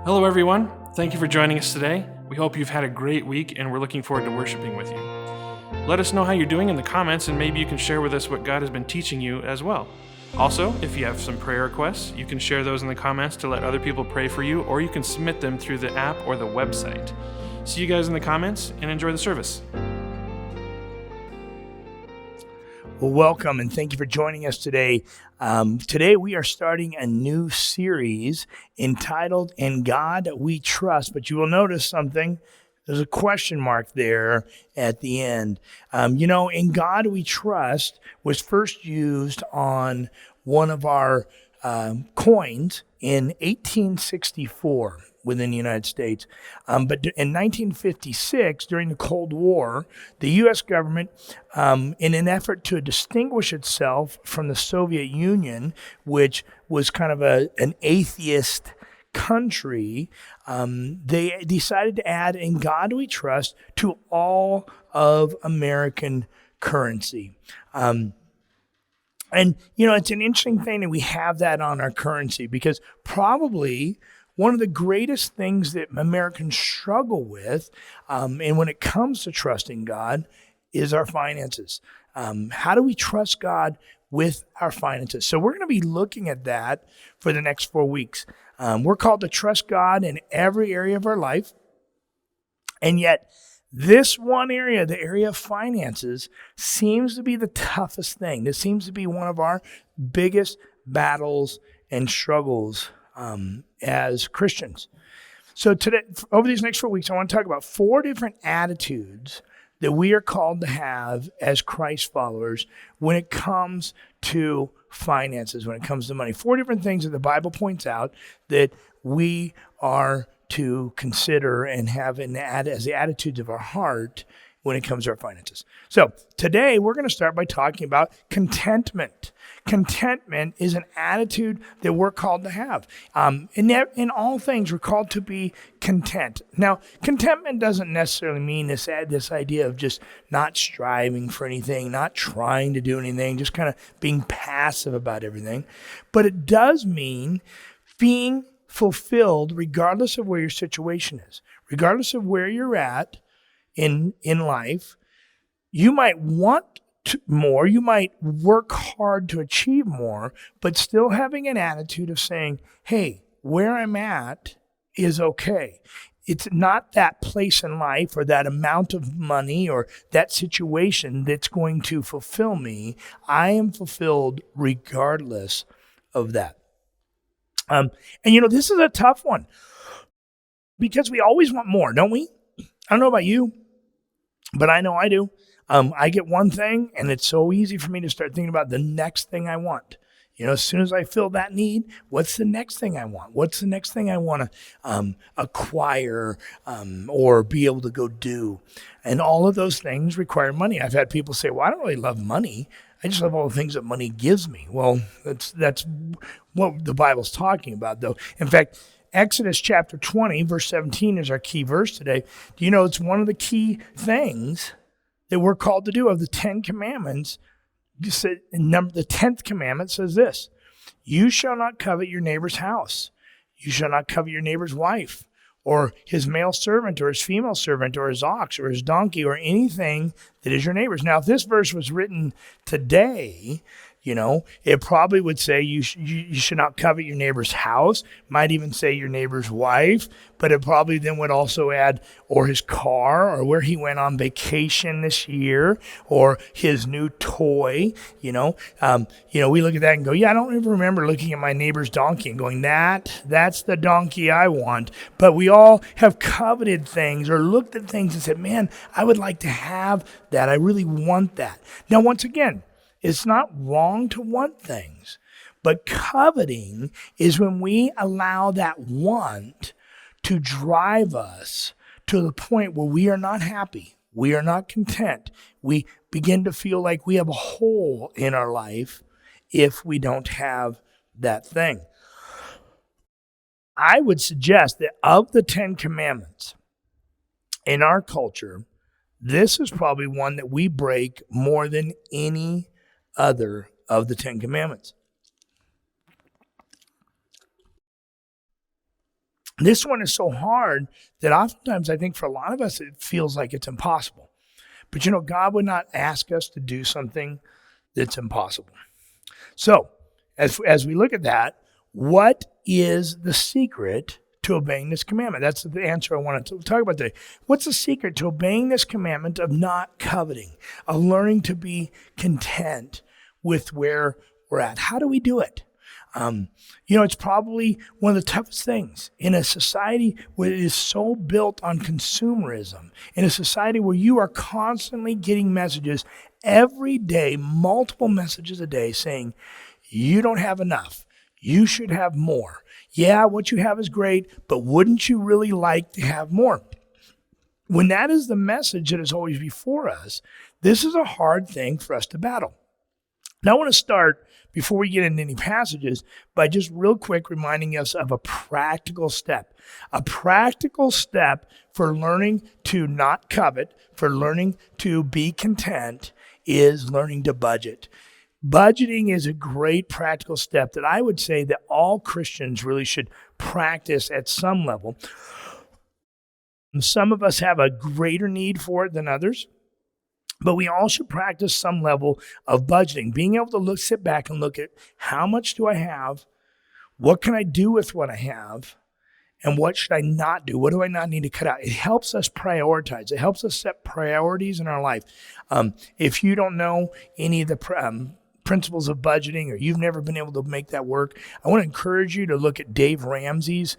Hello, everyone. Thank you for joining us today. We hope you've had a great week and we're looking forward to worshiping with you. Let us know how you're doing in the comments, and maybe you can share with us what God has been teaching you as well. Also, if you have some prayer requests, you can share those in the comments to let other people pray for you, or you can submit them through the app or the website. See you guys in the comments and enjoy the service. Well, welcome and thank you for joining us today. Today we are starting a new series entitled In God We Trust, but you will notice something. There's a question mark there at the end. In God We Trust was first used on one of our coins in 1864 within the United States. But in 1956, during the Cold War, the U.S. government, in an effort to distinguish itself from the Soviet Union, which was kind of an atheist country, they decided to add "In God We Trust" to all of American currency. And, it's an interesting thing that we have that on our currency, because probably one of the greatest things that Americans struggle with, and when it comes to trusting God, is our finances. How do we trust God with our finances? So we're going to be looking at that for the next 4 weeks. We're called to trust God in every area of our life. And yet, this one area, the area of finances, seems to be the toughest thing. This seems to be one of our biggest battles and struggles as Christians. So today, over these next 4 weeks, I want to talk about 4 different attitudes that we are called to have as Christ followers when it comes to finances, when it comes to money. 4 different things that the Bible points out that we are to consider and have as the attitudes of our heart when it comes to our finances. So today we're going to start by talking about contentment. Contentment is an attitude that we're called to have. In all things, we're called to be content. Now, contentment doesn't necessarily mean this idea of just not striving for anything, not trying to do anything, just kind of being passive about everything. But it does mean being fulfilled regardless of where your situation is, regardless of where you're at in life. You might want more, you might work hard to achieve more, but still having an attitude of saying, hey, where I'm at is okay. It's not that place in life or that amount of money or that situation that's going to fulfill me. I am fulfilled regardless of that. This is a tough one because we always want more, don't we? I don't know about you, but I know I do. I get one thing and it's so easy for me to start thinking about the next thing I want. As soon as I feel that need, what's the next thing I want? What's the next thing I want to acquire or be able to go do? And all of those things require money. I've had people say, well, I don't really love money. I just love all the things that money gives me. Well, that's what the Bible's talking about, though. In fact, Exodus chapter 20, verse 17 is our key verse today. Do you know it's one of the key things that we're called to do of the 10 commandments? The 10th commandment says this: you shall not covet your neighbor's house. You shall not covet your neighbor's wife, or his male servant, or his female servant, or his ox, or his donkey, or anything that is your neighbor's. Now, if this verse was written today, it probably would say you should not covet your neighbor's house, might even say your neighbor's wife, but it probably then would also add, or his car, or where he went on vacation this year, or his new toy. We look at that and go, yeah, I don't even remember looking at my neighbor's donkey and going, that's the donkey I want. But we all have coveted things or looked at things and said, man, I would like to have that. I really want that. Now, once again, it's not wrong to want things, but coveting is when we allow that want to drive us to the point where we are not happy, we are not content. We begin to feel like we have a hole in our life if we don't have that thing. I would suggest that of the 10 commandments in our culture, this is probably one that we break more than any other of the 10 commandments. This one is so hard that oftentimes I think for a lot of us, it feels like it's impossible. But God would not ask us to do something that's impossible. So as we look at that, what is the secret to obeying this commandment? That's the answer I wanted to talk about today. What's the secret to obeying this commandment of not coveting, of learning to be content with where we're at? How do we do it? It's probably one of the toughest things in a society where it is so built on consumerism, in a society where you are constantly getting messages every day, multiple messages a day saying, you don't have enough. You should have more. Yeah, what you have is great, but wouldn't you really like to have more? When that is the message that is always before us, this is a hard thing for us to battle. Now, I want to start, before we get into any passages, by just real quick reminding us of a practical step. A practical step for learning to not covet, for learning to be content, is learning to budget. Budgeting is a great practical step that I would say that all Christians really should practice at some level. Some of us have a greater need for it than others. But we all should practice some level of budgeting, being able to sit back and look at how much do I have, what can I do with what I have, and what should I not do? What do I not need to cut out? It helps us prioritize. It helps us set priorities in our life. If you don't know any of the principles of budgeting, or you've never been able to make that work, I want to encourage you to look at Dave Ramsey's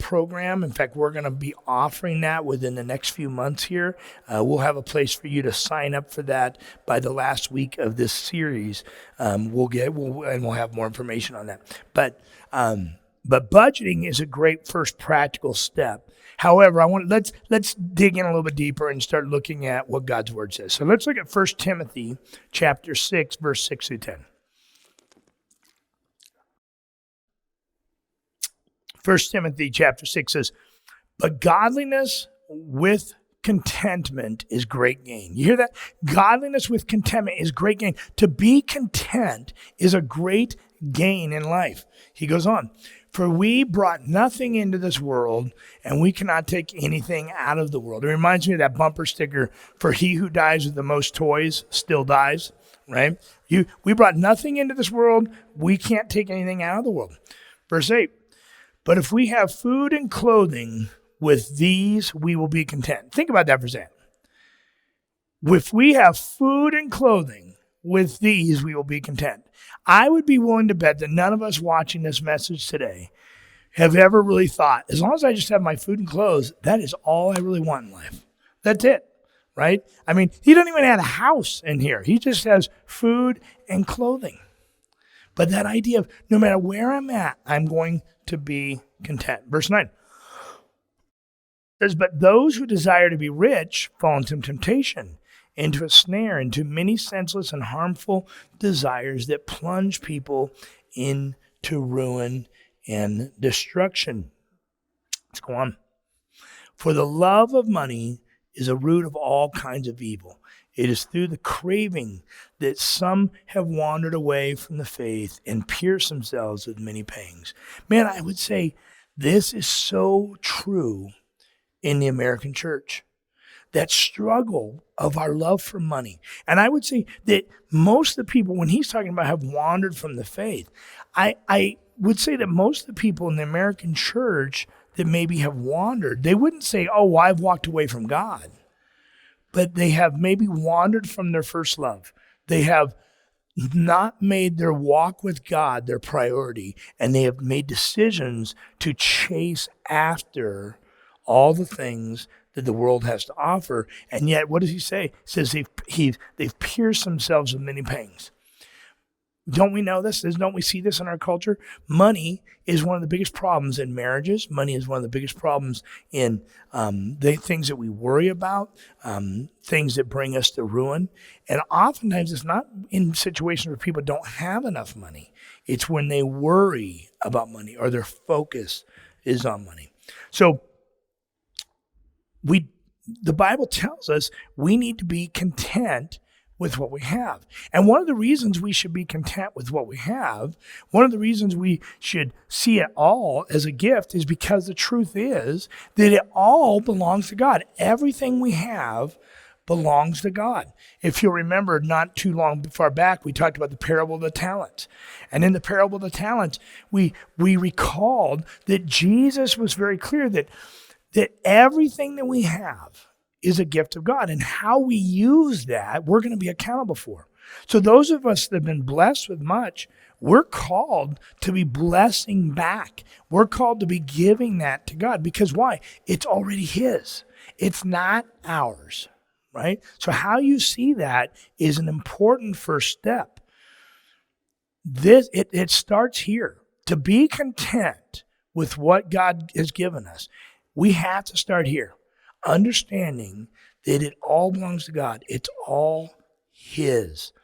program. In fact, we're going to be offering that within the next few months here. We'll have a place for you to sign up for that by the last week of this series. We'll have more information on that. But budgeting is a great first practical step. However, let's dig in a little bit deeper and start looking at what God's word says. So let's look at 1 Timothy chapter 6, verse 6 through 10. 1 Timothy chapter 6 says, "But godliness with contentment is great gain." You hear that? Godliness with contentment is great gain. To be content is a great gain in life. He goes on, "For we brought nothing into this world, and we cannot take anything out of the world." It reminds me of that bumper sticker, "For he who dies with the most toys still dies," right? We brought nothing into this world. We can't take anything out of the world. Verse 8, "But if we have food and clothing, with these we will be content." Think about that for a second. If we have food and clothing, with these we will be content. I would be willing to bet that none of us watching this message today have ever really thought, as long as I just have my food and clothes, that is all I really want in life. That's it, right? I mean, he doesn't even have a house in here. He just has food and clothing. But that idea of no matter where I'm at, I'm going to be content. Verse 9 says, "But those who desire to be rich fall into temptation, into a snare, into many senseless and harmful desires that plunge people into ruin and destruction." Let's go on. "For the love of money is a root of all kinds of evil. It is through the craving that some have wandered away from the faith and pierced themselves with many pangs." Man, I would say this is so true in the American church. That struggle of our love for money. And I would say that most of the people, when he's talking about have wandered from the faith, I would say that most of the people in the American church that maybe have wandered, they wouldn't say, "Oh, well, I've walked away from God." But they have maybe wandered from their first love. They have not made their walk with God their priority, and they have made decisions to chase after all the things that the world has to offer. And yet, what does he say? He says they've pierced themselves with many pangs. Don't we know this? Don't we see this in our culture? Money is one of the biggest problems in marriages. Money is one of the biggest problems in the things that we worry about, things that bring us to ruin. And oftentimes it's not in situations where people don't have enough money. It's when they worry about money or their focus is on money. So the Bible tells us we need to be content with what we have. And one of the reasons we should be content with what we have, one of the reasons we should see it all as a gift is because the truth is that it all belongs to God. Everything we have belongs to God. If you'll remember, not too long far back, we talked about the parable of the talents. And in the parable of the talents, we recalled that Jesus was very clear that everything that we have is a gift of God. And how we use that, we're going to be accountable for. So those of us that have been blessed with much, we're called to be blessing back. We're called to be giving that to God. Because why? It's already His. It's not ours. Right? So how you see that is an important first step. It starts here. To be content with what God has given us, we have to start here, understanding that it all belongs to God. It's all His.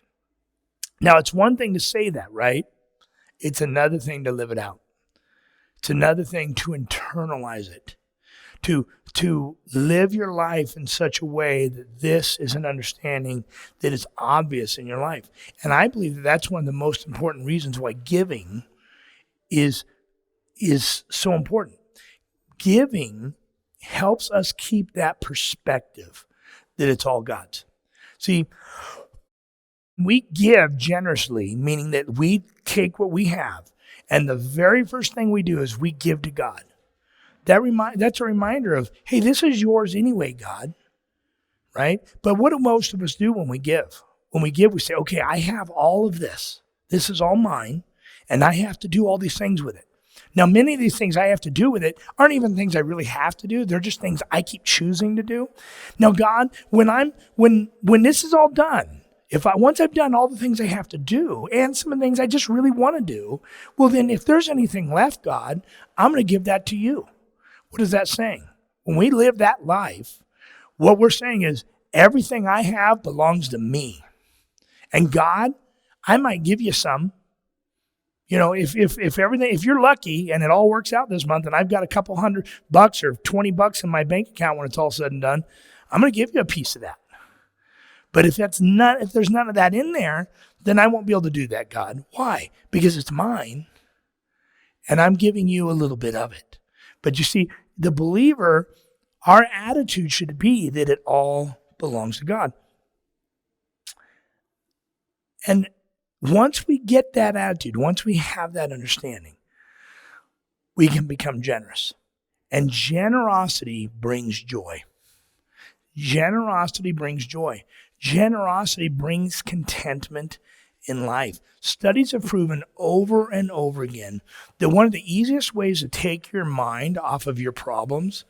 Now, it's one thing to say that, right? It's another thing to live it out. It's another thing to internalize it, to live your life in such a way that this is an understanding that is obvious in your life. And I believe that that's one of the most important reasons why giving is so important. Giving helps us keep that perspective that it's all God's. See, we give generously, meaning that we take what we have, and the very first thing we do is we give to God. That's a reminder of, hey, this is yours anyway, God, right? But what do most of us do when we give? When we give, we say, okay, I have all of this. This is all mine, and I have to do all these things with it. Now, many of these things I have to do with it aren't even things I really have to do. They're just things I keep choosing to do. Now, God, when this is all done, once I've done all the things I have to do and some of the things I just really want to do, well, then if there's anything left, God, I'm going to give that to you. What is that saying? When we live that life, what we're saying is everything I have belongs to me. And God, I might give you some. You know, if you're lucky and it all works out this month and I've got a couple $100 or $20 in my bank account when it's all said and done, I'm going to give you a piece of that. But if there's none of that in there, then I won't be able to do that, God. Why? Because it's mine and I'm giving you a little bit of it. But you see, the believer, our attitude should be that it all belongs to God. And once we get that attitude, once we have that understanding, we can become generous. And generosity brings joy. Generosity brings joy. Generosity brings contentment in life. Studies have proven over and over again that one of the easiest ways to take your mind off of your problems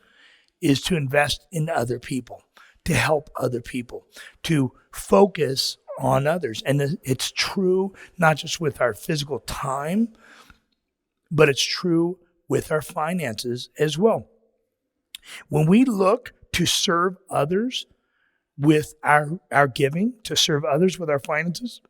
is to invest in other people, to help other people, to focus on others. And it's true not just with our physical time, but it's true with our finances as well. When we look to serve others with our giving, to serve others with our finances,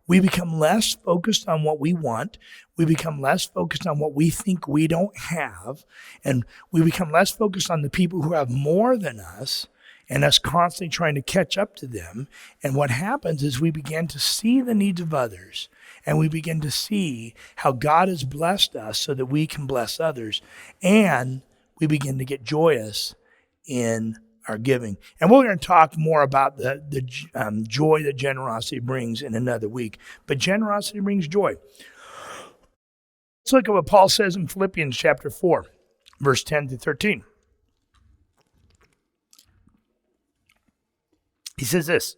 we become less focused on what we want. We become less focused on what we think we don't have. And we become less focused on the people who have more than us and us constantly trying to catch up to them. And what happens is we begin to see the needs of others, and we begin to see how God has blessed us so that we can bless others. And we begin to get joyous in our giving. And we're going to talk more about the joy that generosity brings in another week. But generosity brings joy. Let's look at what Paul says in Philippians chapter 4, verse 10 to 13. He says this,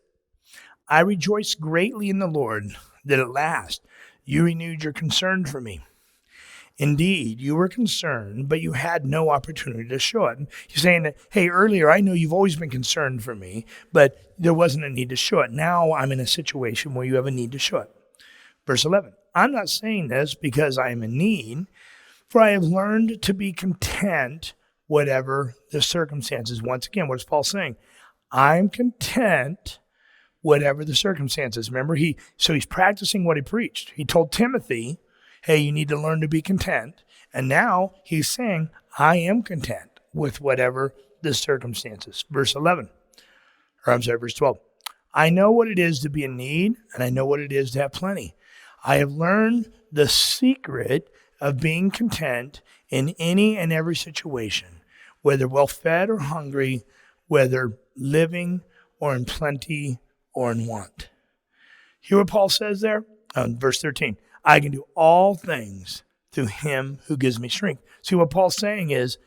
I rejoice greatly in the Lord that at last you renewed your concern for me. Indeed, you were concerned, but you had no opportunity to show it. He's saying that, hey, earlier, I know you've always been concerned for me, but there wasn't a need to show it. Now I'm in a situation where you have a need to show it. Verse 11, I'm not saying this because I am in need, for I have learned to be content whatever the circumstances. Once again, what is Paul saying? I'm content whatever the circumstances. Remember, he's practicing what he preached. He told Timothy, hey, you need to learn to be content. And now he's saying, I am content with whatever the circumstances. Verse 12. I know what it is to be in need, and I know what it is to have plenty. I have learned the secret of being content in any and every situation, whether well-fed or hungry, whether living or in plenty or in want. Hear what Paul says there? Verse 13, I can do all things through him who gives me strength. See, what Paul's saying is,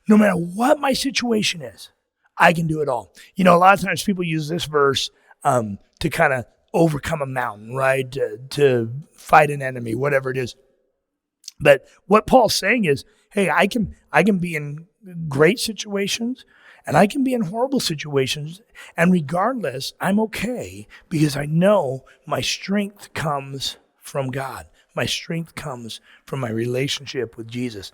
no matter what my situation is, I can do it all. You know, a lot of times people use this verse to kind of overcome a mountain, right? To fight an enemy, whatever it is. But what Paul's saying is, hey, I can be in great situations and I can be in horrible situations. And regardless, I'm okay because I know my strength comes from God. My strength comes from my relationship with Jesus.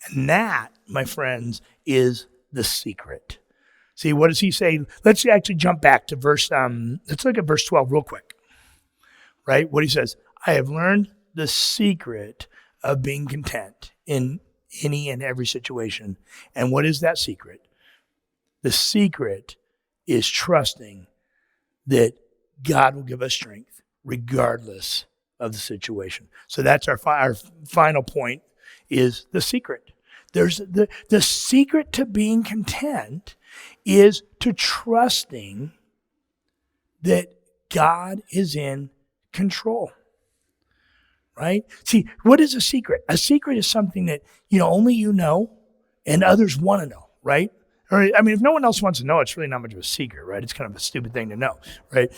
And that, my friends, is the secret. See, what does he say? Let's actually jump back to let's look at verse 12 real quick, right? What he says, I have learned the secret of being content in any and every situation. And what is that secret? The secret is trusting that God will give us strength regardless of the situation. So that's our final point is the secret. There's the secret to being content is to trusting that God is in control. Right? See, what is a secret? A secret is something that, only you know and others want to know, right? Or, if no one else wants to know, it's really not much of a secret, right? It's kind of a stupid thing to know, right?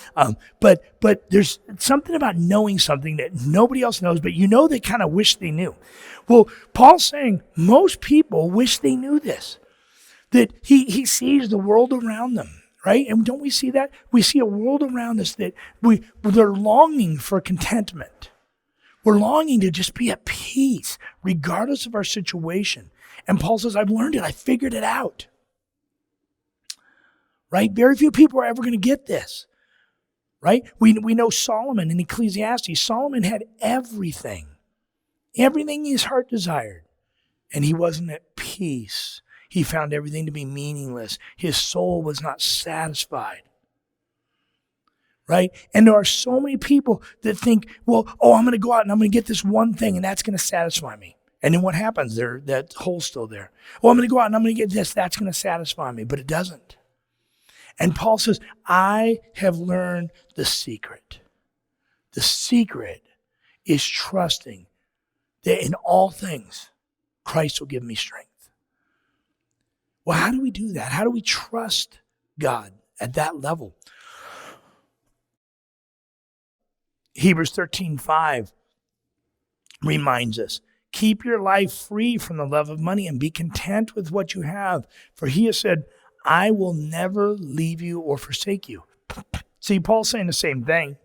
But there's something about knowing something that nobody else knows, but they kind of wish they knew. Well, Paul's saying most people wish they knew this, that he sees the world around them, right? And don't we see that? We see a world around us that they're longing for contentment. We're longing to just be at peace, regardless of our situation. And Paul says, I've learned it. I figured it out. Right? Very few people are ever going to get this. Right? We know Solomon in Ecclesiastes. Solomon had everything. Everything his heart desired. And he wasn't at peace. He found everything to be meaningless. His soul was not satisfied. Right? And there are so many people that think, I'm going to go out and I'm going to get this one thing and that's going to satisfy me. And then what happens? That hole's still there. I'm going to go out and I'm going to get this. That's going to satisfy me. But it doesn't. And Paul says, I have learned the secret. The secret is trusting that in all things, Christ will give me strength. Well, how do we do that? How do we trust God at that level? Hebrews 13:5 reminds us, keep your life free from the love of money and be content with what you have. For he has said, I will never leave you or forsake you. See, Paul's saying the same thing.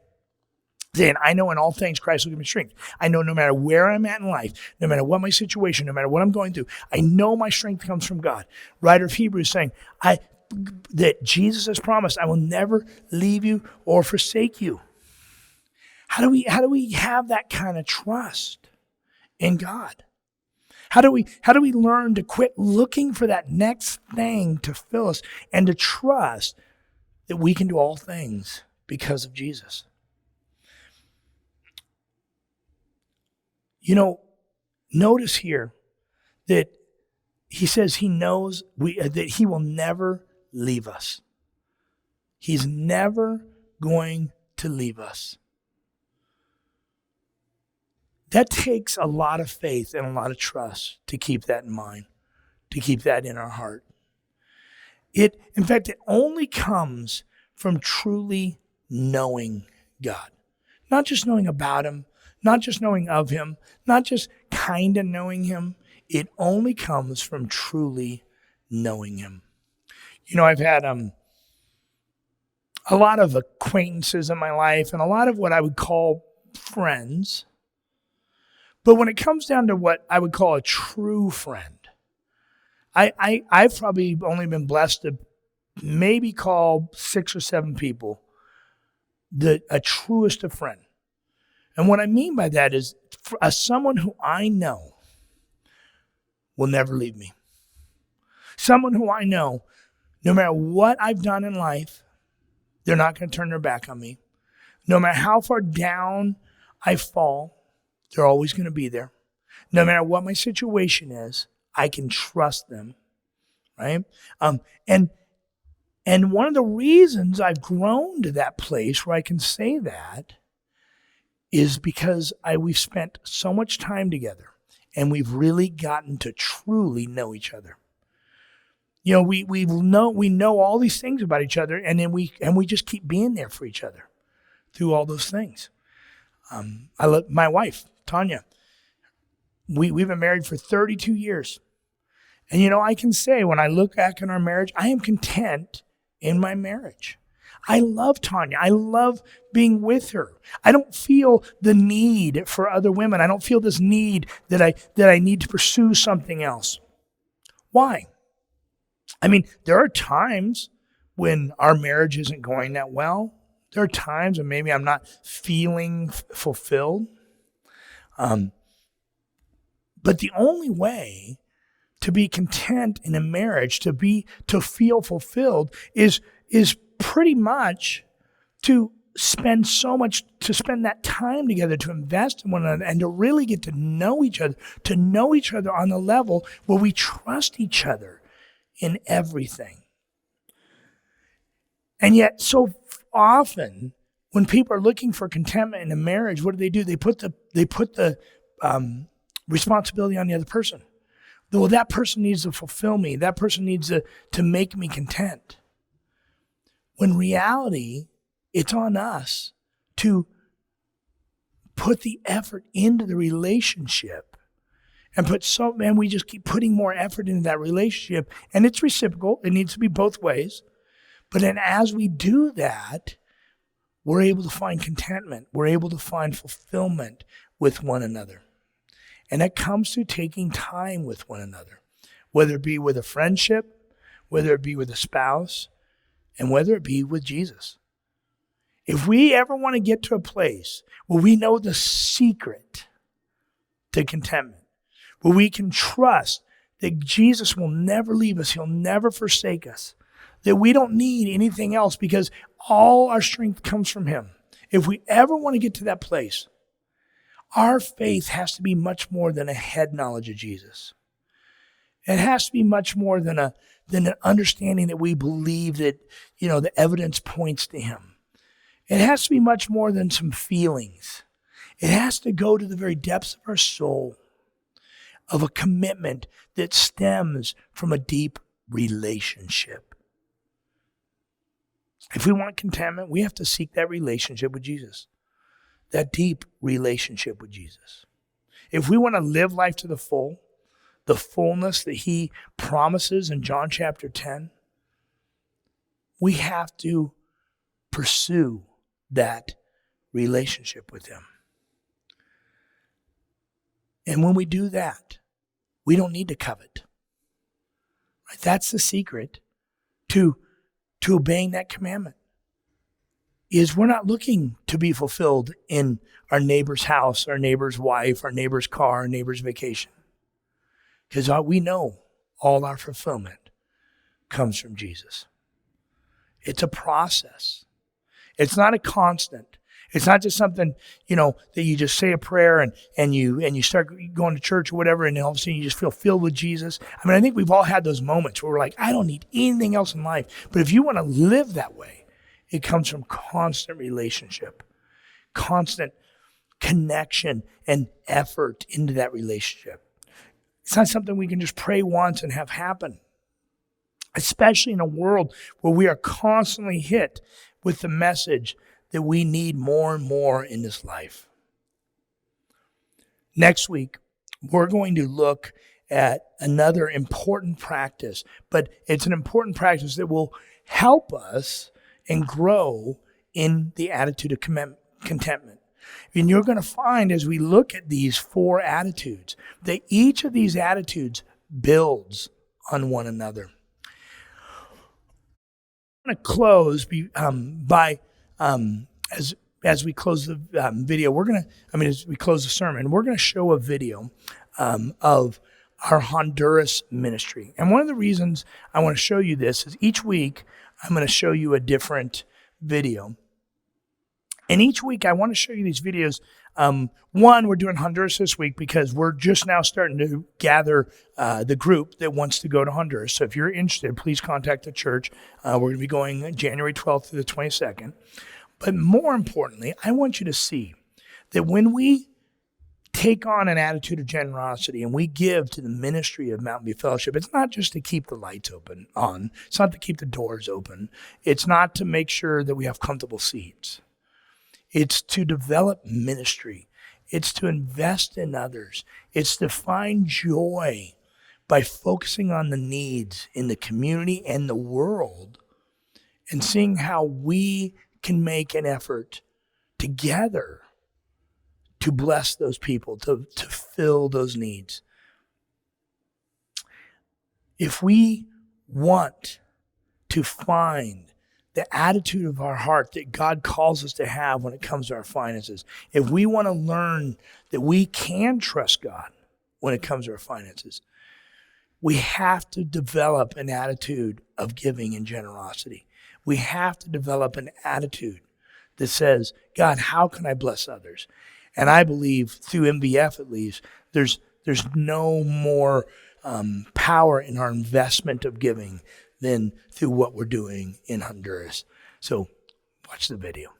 Saying, I know in all things Christ will give me strength. I know no matter where I'm at in life, no matter what my situation, no matter what I'm going through, I know my strength comes from God. Writer of Hebrews saying, that Jesus has promised, I will never leave you or forsake you. How do we have that kind of trust in God? How do we learn to quit looking for that next thing to fill us and to trust that we can do all things because of Jesus? Notice here that he says he knows that he will never leave us. He's never going to leave us. That takes a lot of faith and a lot of trust to keep that in mind, to keep that in our heart. In fact, it only comes from truly knowing God. Not just knowing about him, not just knowing of him, not just kind of knowing him. It only comes from truly knowing him. I've had a lot of acquaintances in my life and a lot of what I would call friends. But when it comes down to what I would call a true friend, I've probably only been blessed to maybe call 6 or 7 people a truest of friend. And what I mean by that is someone who I know will never leave me. Someone who I know, no matter what I've done in life, They're not going to turn their back on me. No matter how far down I fall, they're always going to be there. No matter what my situation is, I can trust them, right? And one of the reasons I've grown to that place where I can say that is because we've spent so much time together and we've really gotten to truly know each other. You know, we know all these things about each other, and then we just keep being there for each other through all those things. I love my wife, Tanya. We've been married for 32 years. And you know, I can say when I look back on our marriage, I am content in my marriage. I love Tanya. I love being with her. I don't feel the need for other women. I don't feel this need that I need to pursue something else. Why? I mean, there are times when our marriage isn't going that well. There are times when maybe I'm not feeling fulfilled. But the only way to be content in a marriage, to feel fulfilled, is pretty much to spend that time together, to invest in one another, and to really get to know each other on the level where we trust each other in everything. And yet, so often, when people are looking for contentment in a marriage, what do? They put the responsibility on the other person. Well, that person needs to fulfill me. That person needs to make me content. When in reality, it's on us to put the effort into the relationship. And we just keep putting more effort into that relationship. And it's reciprocal. It needs to be both ways. But then as we do that, we're able to find contentment. We're able to find fulfillment with one another. And that comes through taking time with one another, whether it be with a friendship, whether it be with a spouse, and whether it be with Jesus. If we ever want to get to a place where we know the secret to contentment, where we can trust that Jesus will never leave us, he'll never forsake us, that we don't need anything else because all our strength comes from him. If we ever want to get to that place, our faith has to be much more than a head knowledge of Jesus. It has to be much more than an understanding that we believe that, the evidence points to him. It has to be much more than some feelings. It has to go to the very depths of our soul, of a commitment that stems from a deep relationship. If we want contentment, we have to seek that relationship with Jesus, that deep relationship with Jesus. If we want to live life to the full, the fullness that he promises in John chapter 10, we have to pursue that relationship with him. And when we do that, we don't need to covet. Right? That's the secret to obeying that commandment. Is we're not looking to be fulfilled in our neighbor's house, our neighbor's wife, our neighbor's car, our neighbor's vacation. Because we know all our fulfillment comes from Jesus. It's a process. It's not a constant. It's not just something, that you just say a prayer and you start going to church or whatever, and then all of a sudden you just feel filled with Jesus. I mean, I think we've all had those moments where we're like, I don't need anything else in life. But if you want to live that way, it comes from constant relationship, constant connection and effort into that relationship. It's not something we can just pray once and have happen, especially in a world where we are constantly hit with the message that we need more and more in this life. Next week, we're going to look at another important practice, but it's an important practice that will help us and grow in the attitude of contentment. And you're going to find as we look at these 4 attitudes, that each of these attitudes builds on one another. I'm going to close as we close the video. As we close the sermon, we're going to show a video of our Honduras ministry. And one of the reasons I want to show you this is each week I'm going to show you a different video. And each week, I want to show you these videos. One, we're doing Honduras this week because we're just now starting to gather the group that wants to go to Honduras. So if you're interested, please contact the church. We're going to be going January 12th through the 22nd. But more importantly, I want you to see that when we take on an attitude of generosity and we give to the ministry of Mountain View Fellowship, it's not just to keep the lights on. It's not to keep the doors open. It's not to make sure that we have comfortable seats. It's to develop ministry. It's to invest in others. It's to find joy by focusing on the needs in the community and the world and seeing how we can make an effort together to bless those people, to fill those needs. If we want to find the attitude of our heart that God calls us to have when it comes to our finances, if we want to learn that we can trust God when it comes to our finances, we have to develop an attitude of giving and generosity. We have to develop an attitude that says, God, how can I bless others? And I believe through MVF at least, there's no more power in our investment of giving than through what we're doing in Honduras. So watch the video.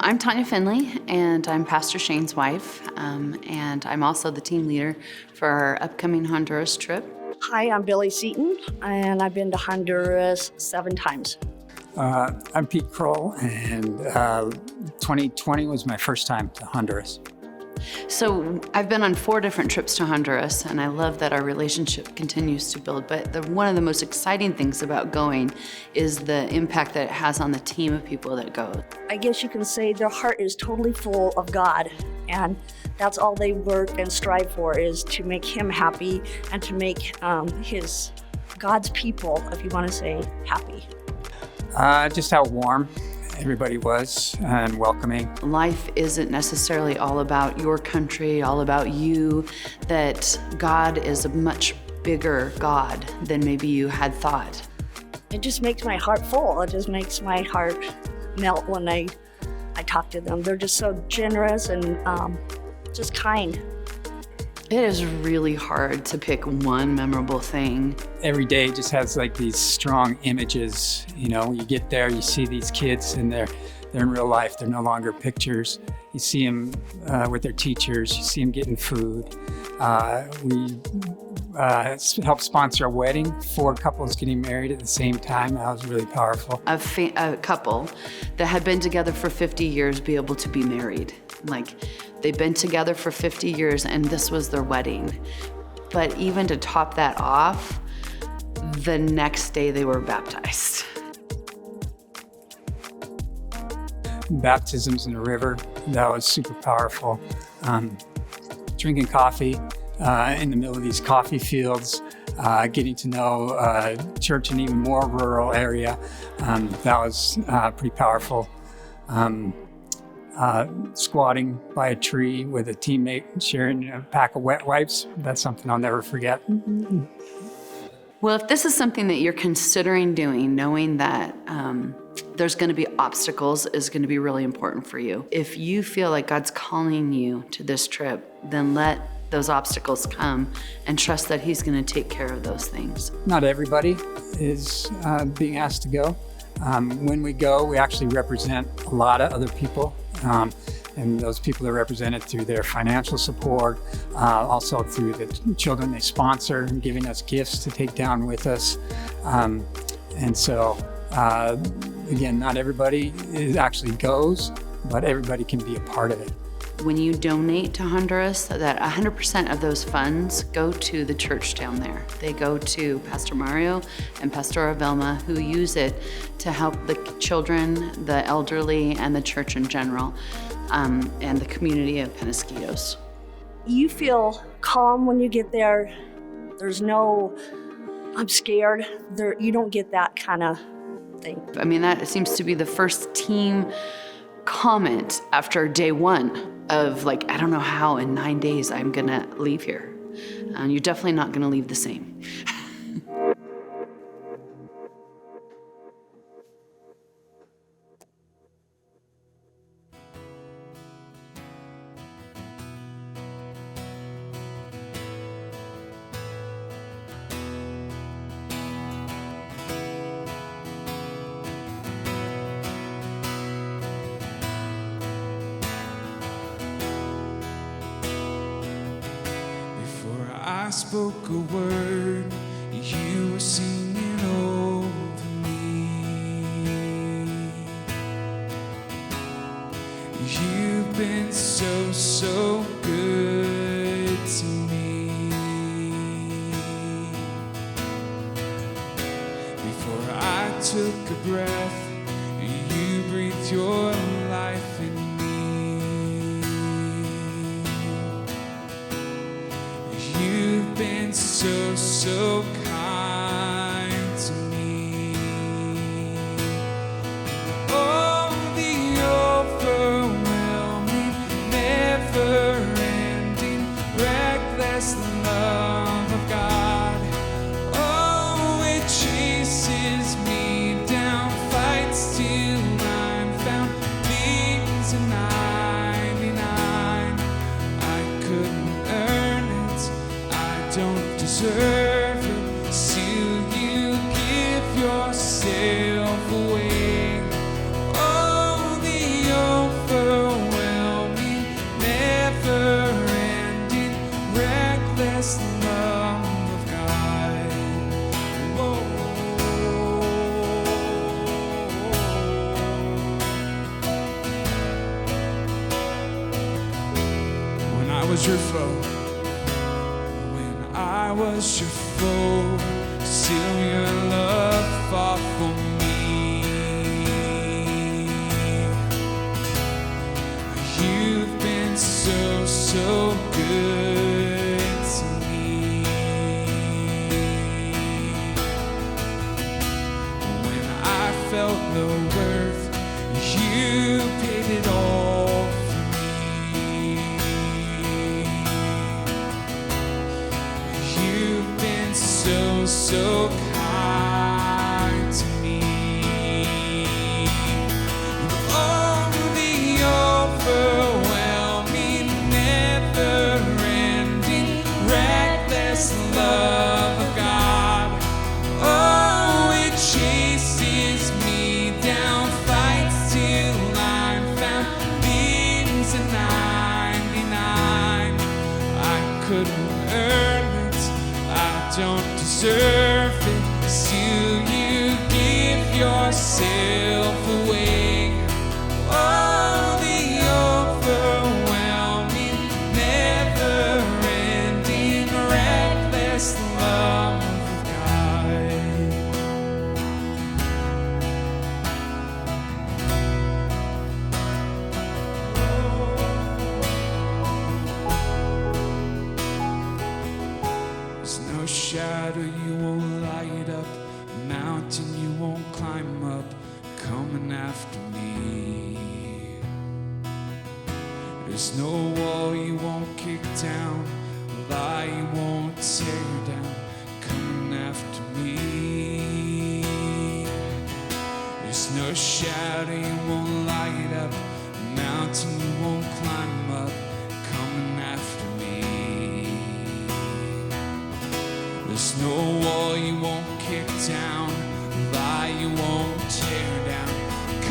I'm Tanya Finley, and I'm Pastor Shane's wife, and I'm also the team leader for our upcoming Honduras trip. Hi, I'm Billy Seaton, and I've been to Honduras 7 times. I'm Pete Kroll, and 2020 was my first time to Honduras. So I've been on 4 different trips to Honduras, and I love that our relationship continues to build. But one of the most exciting things about going is the impact that it has on the team of people that go. I guess you can say their heart is totally full of God, and that's all they work and strive for, is to make Him happy and to make God's people, if you want to say, happy. Just how warm everybody was and welcoming. Life isn't necessarily all about your country, all about you, that God is a much bigger God than maybe you had thought. It just makes my heart full. It just makes my heart melt when I talk to them. They're just so generous and just kind. It is really hard to pick one memorable thing. Every day just has like these strong images. You know, you get there, you see these kids, and they're in real life. They're no longer pictures. You see them with their teachers. You see them getting food. We helped sponsor a wedding. 4 couples getting married at the same time. That was really powerful. A couple that had been together for 50 years be able to be married. Like, they've been together for 50 years and this was their wedding. But even to top that off, the next day they were baptized. Baptisms in the river, that was super powerful. Drinking coffee in the middle of these coffee fields, getting to know church in an even more rural area, that was pretty powerful. Squatting by a tree with a teammate sharing a pack of wet wipes, that's something I'll never forget. Well, if this is something that you're considering doing, knowing that there's going to be obstacles is going to be really important for you. If you feel like God's calling you to this trip, then let those obstacles come and trust that He's going to take care of those things. Not everybody is being asked to go. When we go, we actually represent a lot of other people. And those people are represented through their financial support, also through the children they sponsor and giving us gifts to take down with us. And so, again, not everybody actually goes, but everybody can be a part of it. When you donate to Honduras, that 100% of those funds go to the church down there. They go to Pastor Mario and Pastora Vilma, who use it to help the children, the elderly, and the church in general, and the community of Penasquitos. You feel calm when you get there. There's no, I'm scared. You don't get that kind of thing. I mean, that seems to be the first team comment after day one of like, I don't know how in 9 days I'm gonna leave here. You're definitely not gonna leave the same. I spoke a word, you were singing over me. You've been so, so good to me. Before I took a breath, you breathed your life in me. You've been so, so kind to me. Oh, the overwhelming, never-ending, reckless love of God. Oh, it chases me down, fights till I'm found, leaves a 99. I couldn't earn it, I don't deserve it, still you give yourself away. Oh, the overwhelming, never-ending, reckless love of God. Whoa. When I was your foe, I was your foe, still your love fought for me. You've been so, so good to me. When I felt no worth, you paid it all for me. You've been so, so kind to me. Oh, the overwhelming, never-ending, reckless love of God. Oh, it chases me down, fights till I'm found, leaves a 99. I couldn't earn it, I don't deserve it, still you give yourself away. Oh, the overwhelming, never-ending, reckless love of God. There's no shadow you won't light up, mountain you won't climb up, coming after me. There's no wall you won't kick down, lie you won't tear down, coming after me. There's no shadow you won't light up, mountain you won't climb up, coming after me. There's no wall you won't kick down, lie you won't tear down,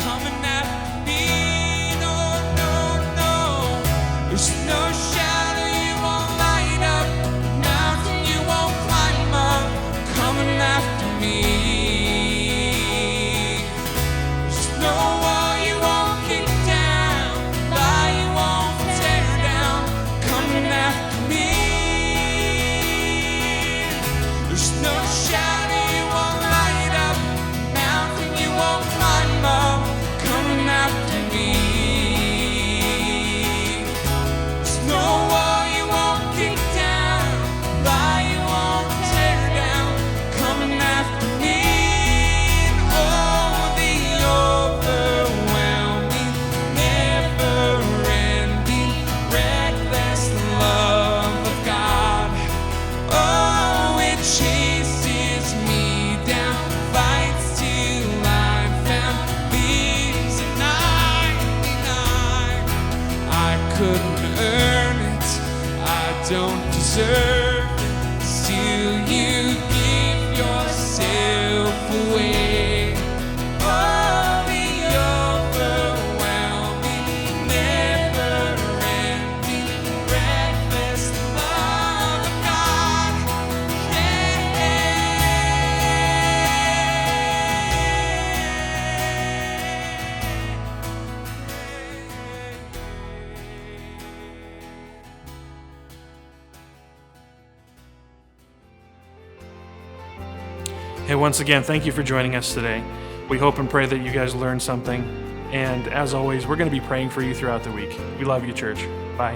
coming after me. No, no, no. There's no shadow you won't light up, mountain you won't climb up, coming after me. There's no wall you won't kick down, lie you won't tear down, coming after me. There's no shadow you won't light up, mountain you won't climb up, coming after me. There's Hey, once again, thank you for joining us today. We hope and pray that you guys learned something. And as always, we're going to be praying for you throughout the week. We love you, church. Bye.